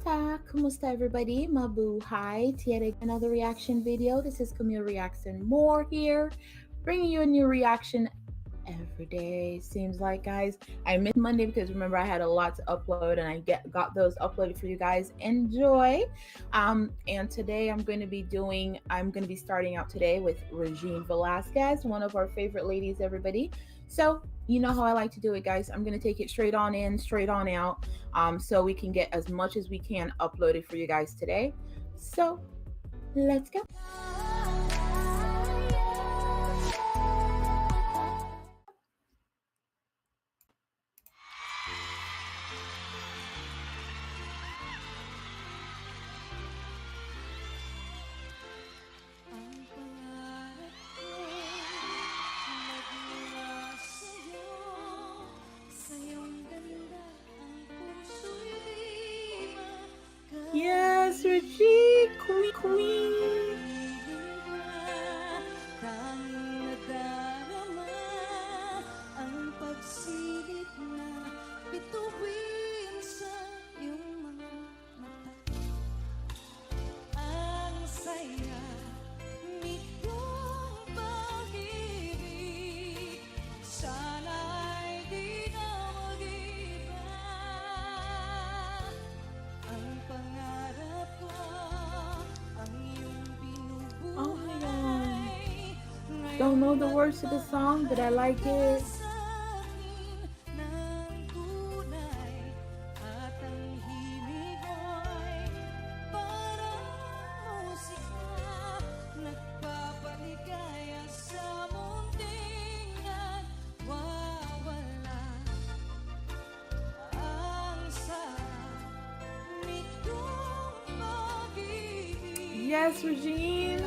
Kumusta everybody? Mabuhay. Tiere another reaction video. This is Camille Reacts and More here, bringing you a new reaction every day. Seems like, guys, I missed Monday because remember I had a lot to upload and I got those uploaded for you guys. Enjoy. And today I'm going to be starting out today with Regine Velasquez, one of our favorite ladies, everybody. So you know how I like to do it, guys. I'm going to take it straight on in, straight on out, so we can get as much as we can uploaded for you guys today. So let's go. Yes, Regine, queen. Oh my god. Don't know the words to the song, but I like it. Yes, Regine.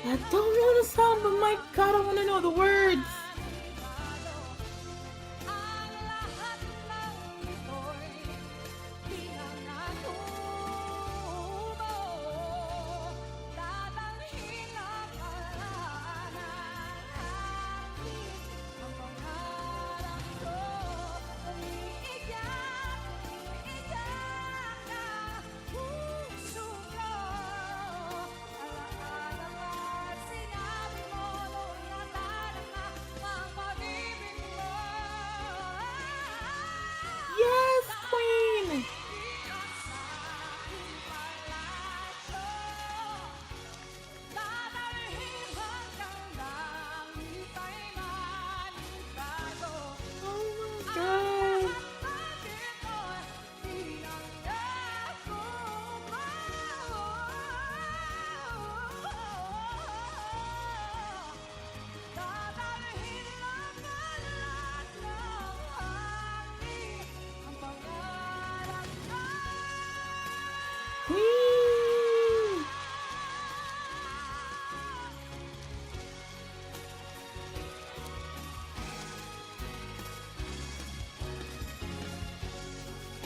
I don't know the song, but my god, I want to know the words. Yes, queen. Oh my god. Queen.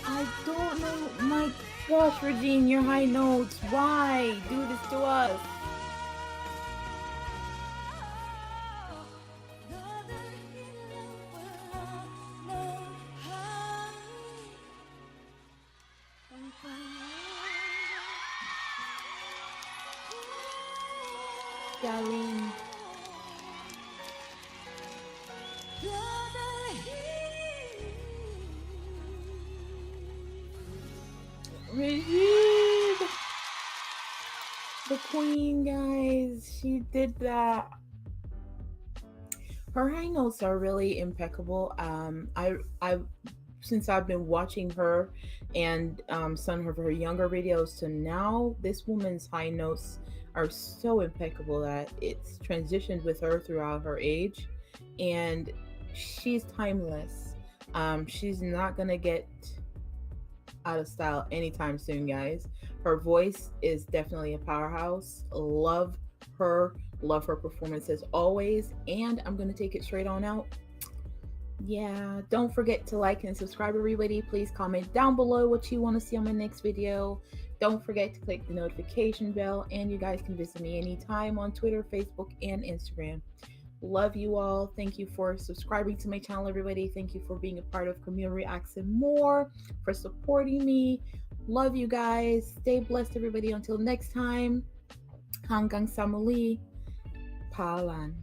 I don't know. My gosh, Regine, your high notes. Why do this to us? Galing. Regine, the queen, guys. She did that. Her high notes are really impeccable. I since I've been watching her and some of her younger videos to now, this woman's high notes are so impeccable that it's transitioned with her throughout her age, and she's timeless. She's not gonna get out of style anytime soon, guys. Her voice is definitely a powerhouse. Her, love her performance as always, and I'm gonna take it straight on out. Yeah, don't forget to like and subscribe, everybody. Please comment down below what you want to see on my next video. Don't forget to click the notification bell, and you guys can visit me anytime on Twitter, Facebook, and Instagram. Love you all. Thank you for subscribing to my channel, everybody. Thank you for being a part of Camille Reacts and More, for supporting me. Love you guys. Stay blessed, everybody. Until next time, hanggang sa muli. Paalam.